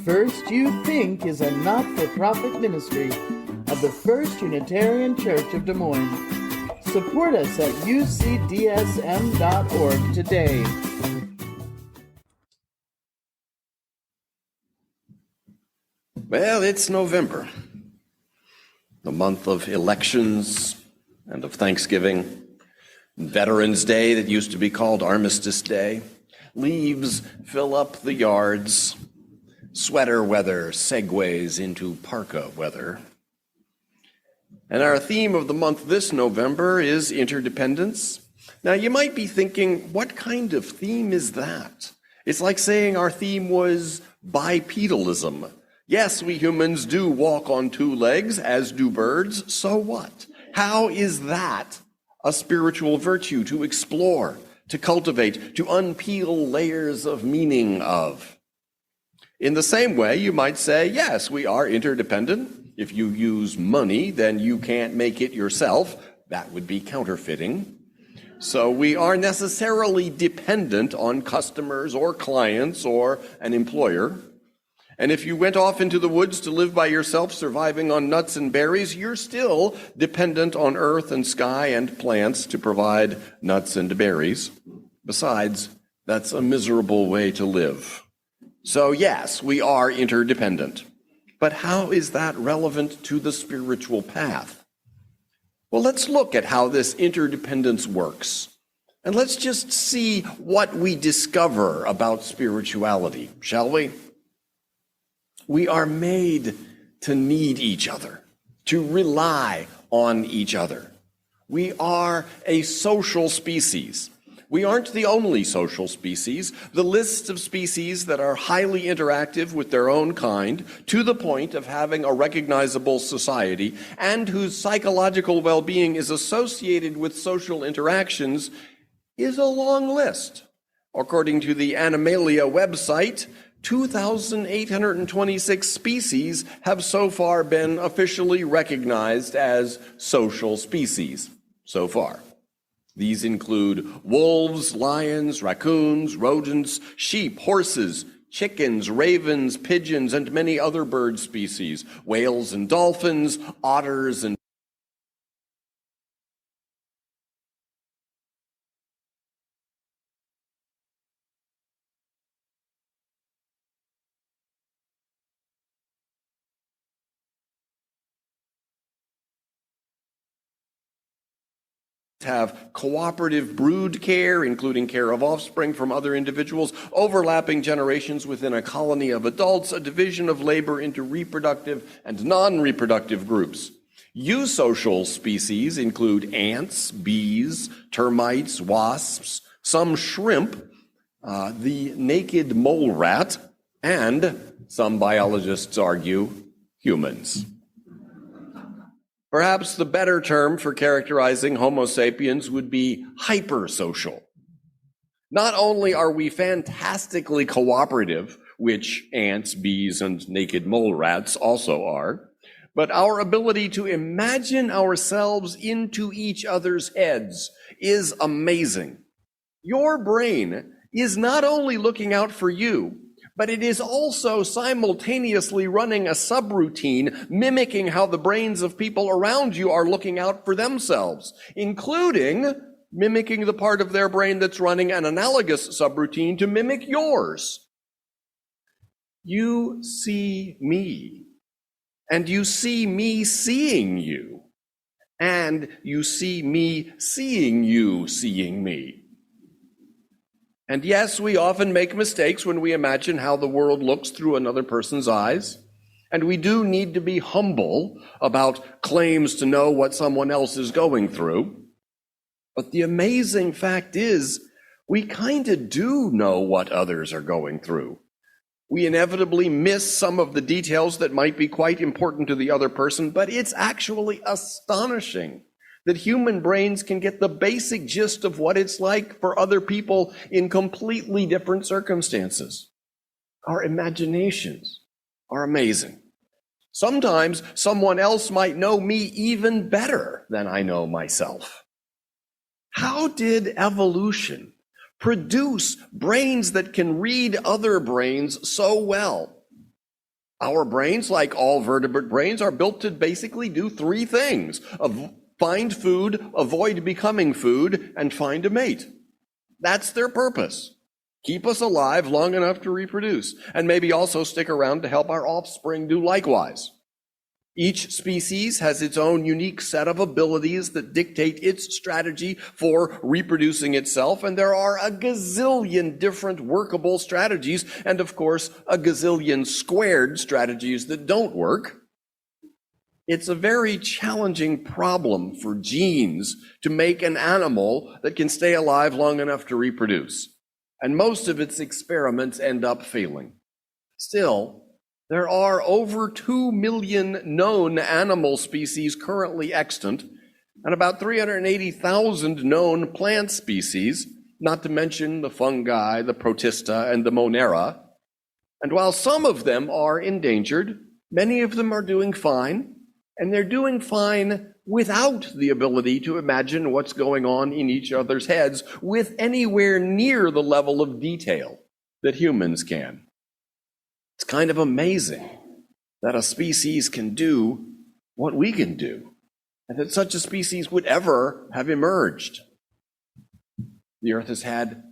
First You Think is a not-for-profit ministry of the First Unitarian Church of Des Moines. Support us at ucdsm.org today. Well, it's November, the month of elections and of Thanksgiving, Veterans Day that used to be called Armistice Day. Leaves fill up the yards. Sweater weather segues into parka weather. And our theme of the month this November is interdependence. Now, you might be thinking, what kind of theme is that? It's like saying our theme was bipedalism. Yes, we humans do walk on two legs, as do birds. So what? How is that a spiritual virtue to explore, to cultivate, to unpeel layers of meaning of? In the same way, you might say, yes, we are interdependent. If you use money, then you can't make it yourself. That would be counterfeiting. So we are necessarily dependent on customers or clients or an employer. And if you went off into the woods to live by yourself, surviving on nuts and berries, you're still dependent on earth and sky and plants to provide nuts and berries. Besides, that's a miserable way to live. So yes, we are interdependent. But how is that relevant to the spiritual path? Well, let's look at how this interdependence works. And let's just see what we discover about spirituality, shall we? We are made to need each other, to rely on each other. We are a social species. We aren't the only social species. The lists of species that are highly interactive with their own kind, to the point of having a recognizable society, and whose psychological well-being is associated with social interactions, is a long list. According to the Animalia website, 2,826 species have so far been officially recognized as social species so far. These include wolves, lions, raccoons, rodents, sheep, horses, chickens, ravens, pigeons, and many other bird species, whales and dolphins, otters and have cooperative brood care, including care of offspring from other individuals, overlapping generations within a colony of adults, a division of labor into reproductive and non-reproductive groups. Eusocial species include ants, bees, termites, wasps, some shrimp, the naked mole rat, and, some biologists argue, humans. Perhaps the better term for characterizing Homo sapiens would be hypersocial. Not only are we fantastically cooperative, which ants, bees, and naked mole rats also are, but our ability to imagine ourselves into each other's heads is amazing. Your brain is not only looking out for you, but it is also simultaneously running a subroutine mimicking how the brains of people around you are looking out for themselves, including mimicking the part of their brain that's running an analogous subroutine to mimic yours. You see me, and you see me seeing you, and you see me seeing you seeing me. And yes, we often make mistakes when we imagine how the world looks through another person's eyes. And we do need to be humble about claims to know what someone else is going through. But the amazing fact is, we kind of do know what others are going through. We inevitably miss some of the details that might be quite important to the other person, but it's actually astonishing that human brains can get the basic gist of what it's like for other people in completely different circumstances. Our imaginations are amazing. Sometimes someone else might know me even better than I know myself. How did evolution produce brains that can read other brains so well? Our brains, like all vertebrate brains, are built to basically do three things: find food, avoid becoming food, and find a mate. That's their purpose. Keep us alive long enough to reproduce, and maybe also stick around to help our offspring do likewise. Each species has its own unique set of abilities that dictate its strategy for reproducing itself, and there are a gazillion different workable strategies, and of course, a gazillion squared strategies that don't work. It's a very challenging problem for genes to make an animal that can stay alive long enough to reproduce, and most of its experiments end up failing. Still, there are over 2 million known animal species currently extant, and about 380,000 known plant species, not to mention the fungi, the protista, and the monera. And while some of them are endangered, many of them are doing fine, and they're doing fine without the ability to imagine what's going on in each other's heads with anywhere near the level of detail that humans can. It's kind of amazing that a species can do what we can do, and that such a species would ever have emerged. The Earth has had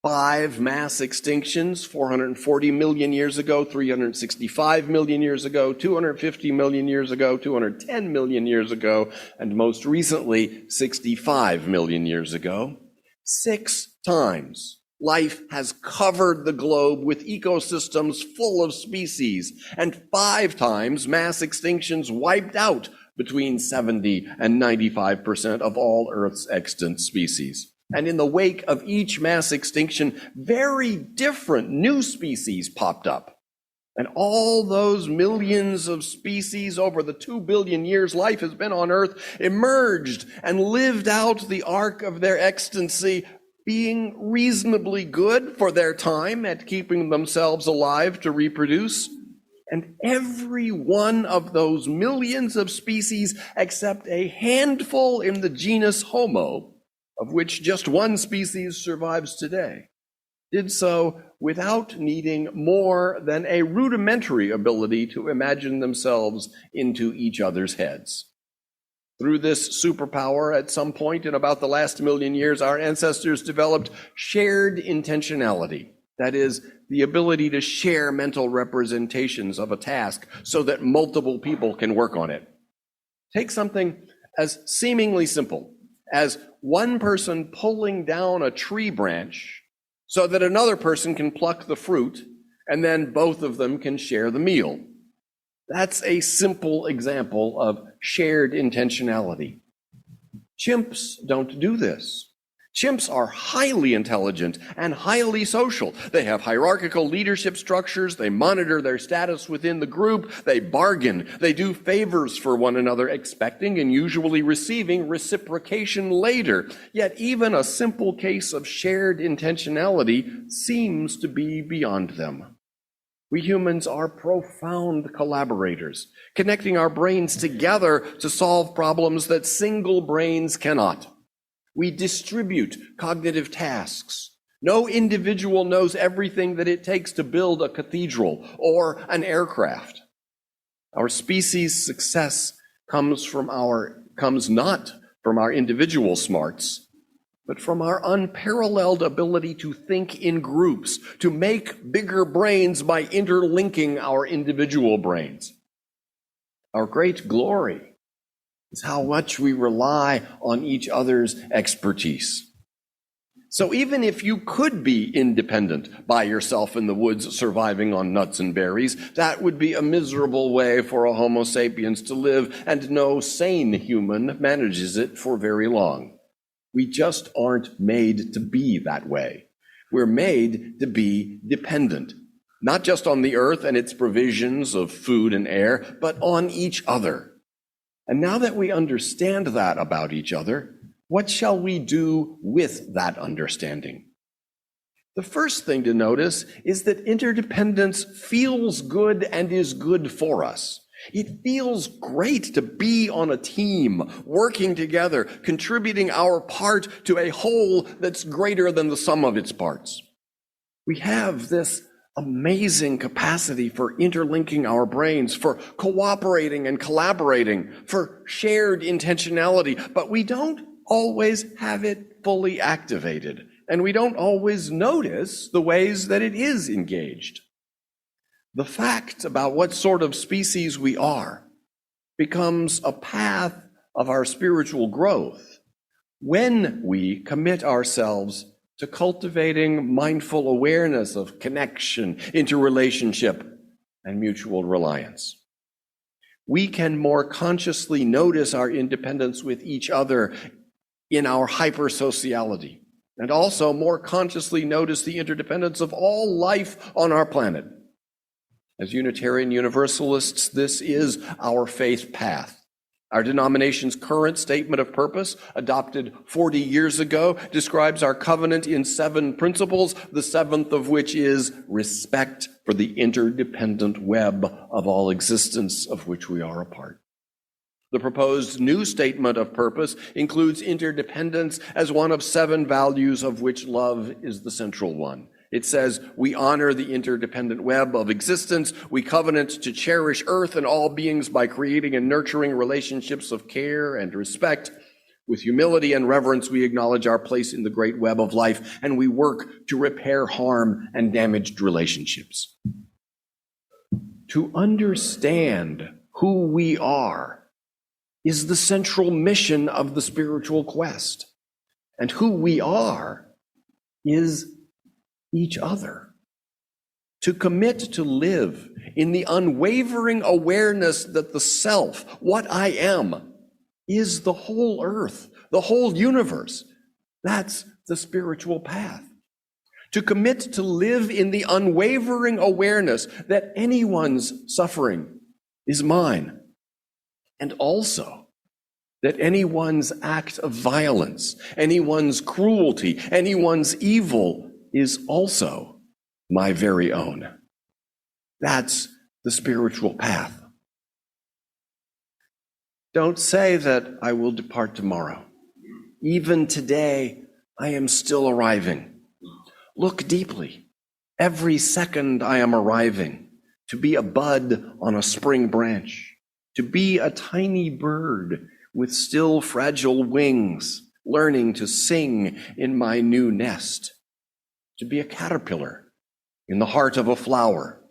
5 mass extinctions: 440 million years ago, 365 million years ago, 250 million years ago, 210 million years ago, and most recently, 65 million years ago. 6 times. Life has covered the globe with ecosystems full of species, and 5 times mass extinctions wiped out between 70 and 95% of all Earth's extant species. And in the wake of each mass extinction, very different new species popped up. And all those millions of species over the 2 billion years life has been on Earth emerged and lived out the arc of their existency, being reasonably good for their time at keeping themselves alive to reproduce. And every one of those millions of species, except a handful in the genus Homo, of which just one species survives today, did so without needing more than a rudimentary ability to imagine themselves into each other's heads. Through this superpower, at some point in about the last million years, our ancestors developed shared intentionality. That is, the ability to share mental representations of a task so that multiple people can work on it. Take something as seemingly simple as one person pulling down a tree branch so that another person can pluck the fruit, and then both of them can share the meal. That's a simple example of shared intentionality. Chimps don't do this. Chimps are highly intelligent and highly social. They have hierarchical leadership structures. They monitor their status within the group. They bargain. They do favors for one another, expecting and usually receiving reciprocation later. Yet even a simple case of shared intentionality seems to be beyond them. We humans are profound collaborators, connecting our brains together to solve problems that single brains cannot. We distribute cognitive tasks. No individual knows everything that it takes to build a cathedral or an aircraft. Our species' success comes not from our individual smarts, but from our unparalleled ability to think in groups, to make bigger brains by interlinking our individual brains. Our great glory is how much we rely on each other's expertise. So even if you could be independent by yourself in the woods surviving on nuts and berries, that would be a miserable way for a Homo sapiens to live, and no sane human manages it for very long. We just aren't made to be that way. We're made to be dependent, not just on the earth and its provisions of food and air, but on each other. And now that we understand that about each other, what shall we do with that understanding? The first thing to notice is that interdependence feels good and is good for us. It feels great to be on a team, working together, contributing our part to a whole that's greater than the sum of its parts. We have this amazing capacity for interlinking our brains, for cooperating and collaborating, for shared intentionality, but we don't always have it fully activated, and we don't always notice the ways that it is engaged. The fact about what sort of species we are becomes a path of our spiritual growth when we commit ourselves to cultivating mindful awareness of connection, interrelationship, and mutual reliance. We can more consciously notice our independence with each other in our hypersociality, and also more consciously notice the interdependence of all life on our planet. As Unitarian Universalists, this is our faith path. Our denomination's current statement of purpose, adopted 40 years ago, describes our covenant in 7 principles, the 7th of which is respect for the interdependent web of all existence of which we are a part. The proposed new statement of purpose includes interdependence as one of 7 values, of which love is the central one. It says, we honor the interdependent web of existence. We covenant to cherish Earth and all beings by creating and nurturing relationships of care and respect. With humility and reverence, we acknowledge our place in the great web of life, and we work to repair harm and damaged relationships. To understand who we are is the central mission of the spiritual quest. And who we are is each other. To commit to live in the unwavering awareness that the self, what I am, is the whole earth, the whole universe. That's the spiritual path. To commit to live in the unwavering awareness that anyone's suffering is mine, and also that anyone's act of violence, anyone's cruelty, anyone's evil is also my very own. That's the spiritual path. Don't say that I will depart tomorrow. Even today, I am still arriving. Look deeply. Every second I am arriving, to be a bud on a spring branch, to be a tiny bird with still fragile wings, learning to sing in my new nest, to be a caterpillar in the heart of a flower,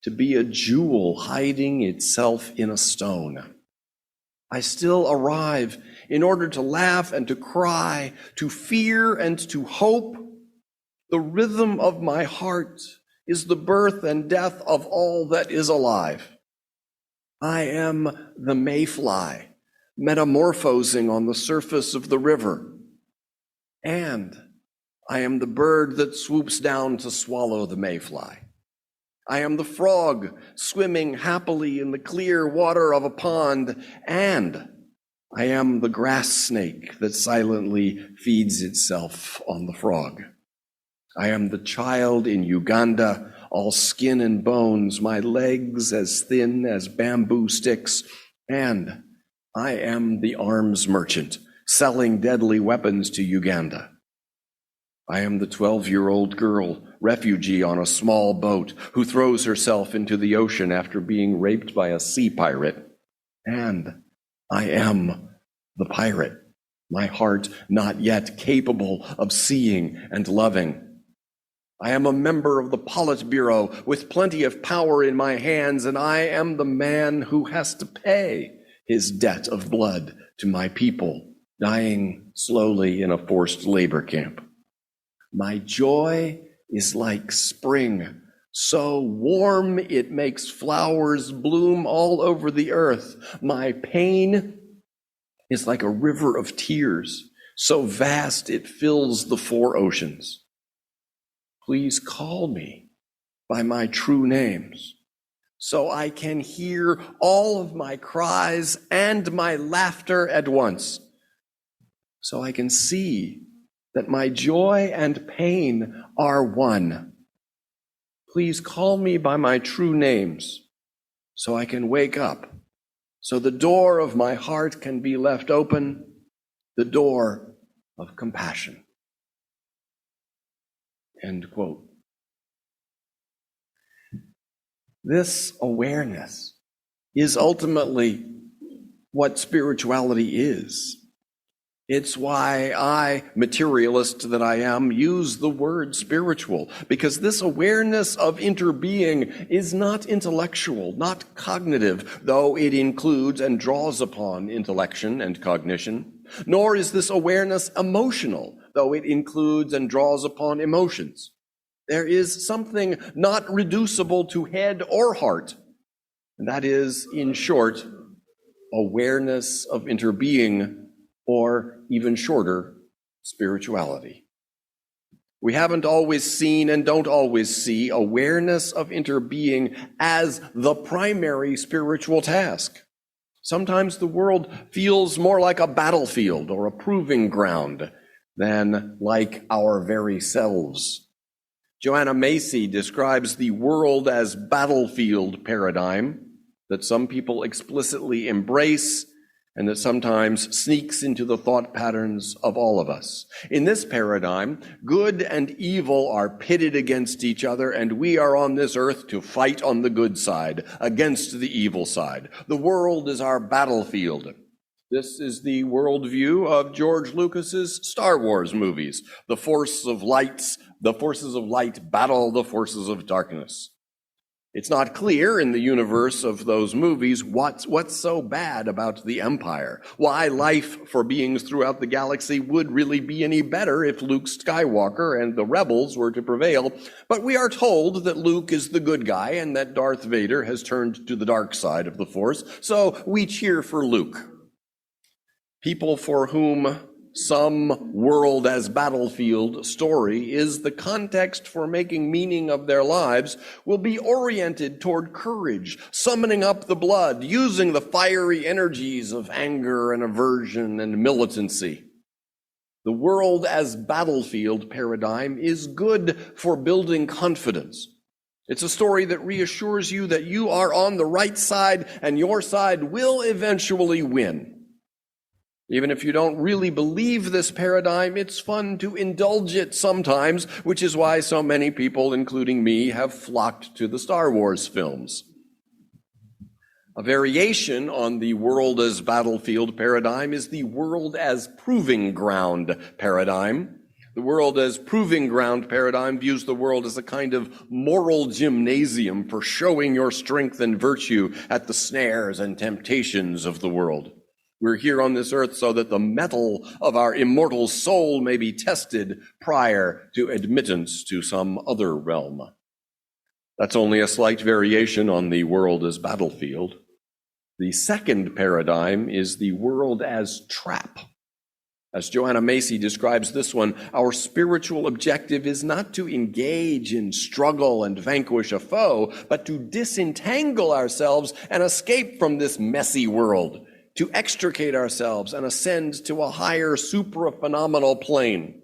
to be a jewel hiding itself in a stone. I still arrive in order to laugh and to cry, to fear and to hope. The rhythm of my heart is the birth and death of all that is alive. I am the mayfly, metamorphosing on the surface of the river, and I am the bird that swoops down to swallow the mayfly. I am the frog swimming happily in the clear water of a pond, and I am the grass snake that silently feeds itself on the frog. I am the child in Uganda, all skin and bones, my legs as thin as bamboo sticks, and I am the arms merchant selling deadly weapons to Uganda. I am the 12-year-old girl, refugee on a small boat, who throws herself into the ocean after being raped by a sea pirate. And I am the pirate, my heart not yet capable of seeing and loving. I am a member of the Politburo with plenty of power in my hands, and I am the man who has to pay his debt of blood to my people, dying slowly in a forced labor camp. My joy is like spring, so warm it makes flowers bloom all over the earth. My pain is like a river of tears, so vast it fills the 4 oceans. Please call me by my true names, so I can hear all of my cries and my laughter at once, so I can see that my joy and pain are one. Please call me by my true names, so I can wake up, so the door of my heart can be left open, the door of compassion. End quote. This awareness is ultimately what spirituality is. It's why I, materialist that I am, use the word spiritual, because this awareness of interbeing is not intellectual, not cognitive, though it includes and draws upon intellection and cognition, nor is this awareness emotional, though it includes and draws upon emotions. There is something not reducible to head or heart, and that is, in short, awareness of interbeing, or even shorter, spirituality. We haven't always seen and don't always see awareness of interbeing as the primary spiritual task. Sometimes the world feels more like a battlefield or a proving ground than like our very selves. Joanna Macy describes the world as battlefield paradigm that some people explicitly embrace and that sometimes sneaks into the thought patterns of all of us. In this paradigm, good and evil are pitted against each other, and we are on this earth to fight on the good side against the evil side. The world is our battlefield. This is the worldview of George Lucas's Star Wars movies. The forces of light battle the forces of darkness. It's not clear in the universe of those movies what's so bad about the Empire, why life for beings throughout the galaxy would really be any better if Luke Skywalker and the rebels were to prevail. But we are told that Luke is the good guy and that Darth Vader has turned to the dark side of the Force, so we cheer for Luke. People for whom some world as battlefield story is the context for making meaning of their lives will be oriented toward courage, summoning up the blood, using the fiery energies of anger and aversion and militancy. The world as battlefield paradigm is good for building confidence. It's a story that reassures you that you are on the right side and your side will eventually win. Even if you don't really believe this paradigm, it's fun to indulge it sometimes, which is why so many people, including me, have flocked to the Star Wars films. A variation on the world as battlefield paradigm is the world as proving ground paradigm. The world as proving ground paradigm views the world as a kind of moral gymnasium for showing your strength and virtue at the snares and temptations of the world. We're here on this earth so that the mettle of our immortal soul may be tested prior to admittance to some other realm. That's only a slight variation on the world as battlefield. The second paradigm is the world as trap. As Joanna Macy describes this one, our spiritual objective is not to engage in struggle and vanquish a foe, but to disentangle ourselves and escape from this messy world, to extricate ourselves and ascend to a higher supra-phenomenal plane.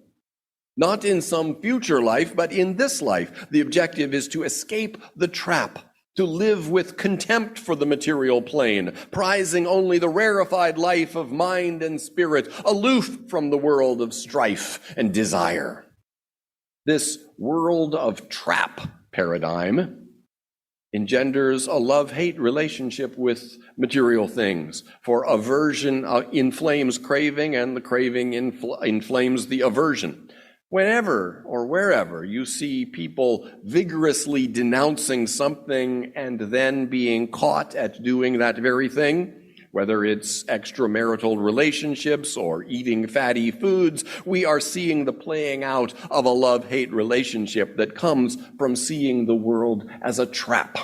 Not in some future life, but in this life. The objective is to escape the trap, to live with contempt for the material plane, prizing only the rarefied life of mind and spirit, aloof from the world of strife and desire. This world of trap paradigm engenders a love-hate relationship with material things, for aversion inflames craving, and the craving inflames the aversion. Whenever or wherever you see people vigorously denouncing something and then being caught at doing that very thing, whether it's extramarital relationships or eating fatty foods, we are seeing the playing out of a love-hate relationship that comes from seeing the world as a trap.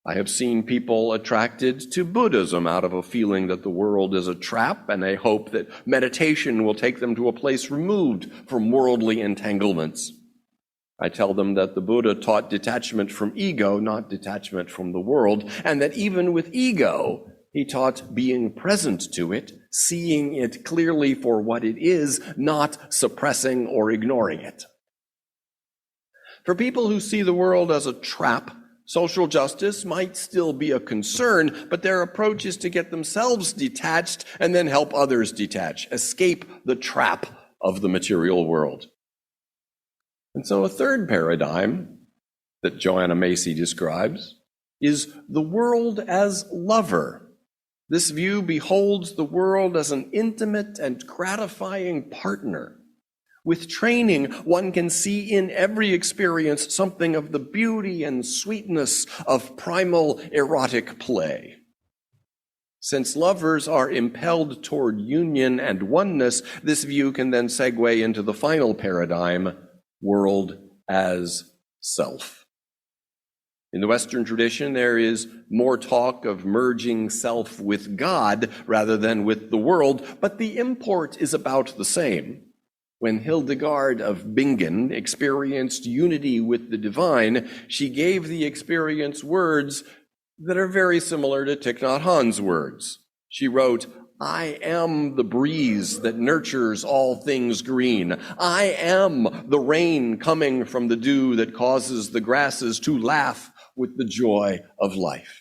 I have seen people attracted to Buddhism out of a feeling that the world is a trap and a hope that meditation will take them to a place removed from worldly entanglements. I tell them that the Buddha taught detachment from ego, not detachment from the world, and that even with ego, he taught being present to it, seeing it clearly for what it is, not suppressing or ignoring it. For people who see the world as a trap, social justice might still be a concern, but their approach is to get themselves detached and then help others detach, escape the trap of the material world. And so a third paradigm that Joanna Macy describes is the world as lover. This view beholds the world as an intimate and gratifying partner. With training, one can see in every experience something of the beauty and sweetness of primal erotic play. Since lovers are impelled toward union and oneness, this view can then segue into the final paradigm, world as self. In the Western tradition, there is more talk of merging self with God rather than with the world, but the import is about the same. When Hildegard of Bingen experienced unity with the divine, she gave the experience words that are very similar to Thich Nhat Hanh's words. She wrote, "I am the breeze that nurtures all things green. I am the rain coming from the dew that causes the grasses to laugh with the joy of life."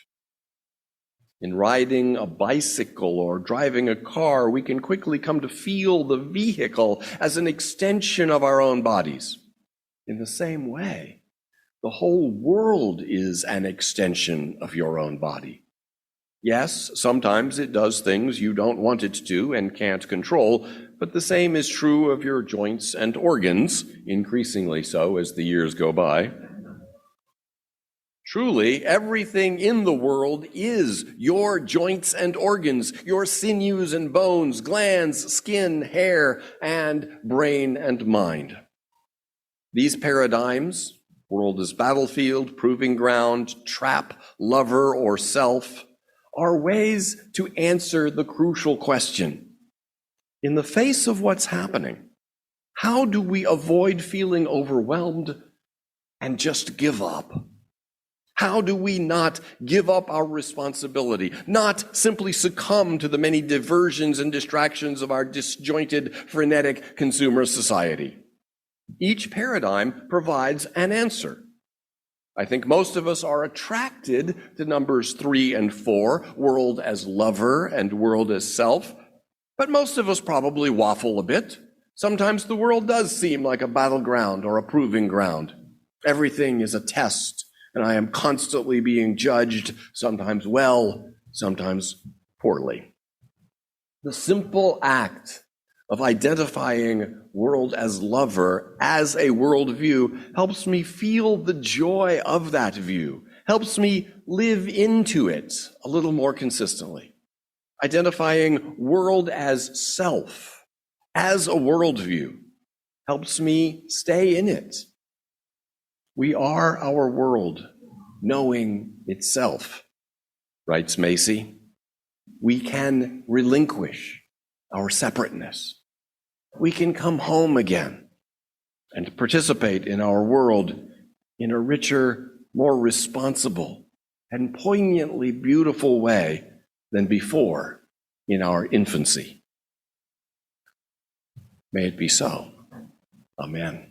In riding a bicycle or driving a car, we can quickly come to feel the vehicle as an extension of our own bodies. In the same way, the whole world is an extension of your own body. Yes, sometimes it does things you don't want it to and can't control, but the same is true of your joints and organs, increasingly so as the years go by. Truly, everything in the world is your joints and organs, your sinews and bones, glands, skin, hair, and brain and mind. These paradigms, world as battlefield, proving ground, trap, lover, or self, are ways to answer the crucial question. In the face of what's happening, how do we avoid feeling overwhelmed and just give up? How do we not give up our responsibility, not simply succumb to the many diversions and distractions of our disjointed, frenetic consumer society? Each paradigm provides an answer. I think most of us are attracted to numbers 3 and 4, world as lover and world as self, but most of us probably waffle a bit. Sometimes the world does seem like a battleground or a proving ground. Everything is a test, and I am constantly being judged, sometimes well, sometimes poorly. The simple act of identifying world as lover as a worldview helps me feel the joy of that view, helps me live into it a little more consistently. Identifying world as self, as a worldview, helps me stay in it. We are our world, knowing itself, writes Macy. We can relinquish our separateness. We can come home again and participate in our world in a richer, more responsible, and poignantly beautiful way than before in our infancy. May it be so. Amen.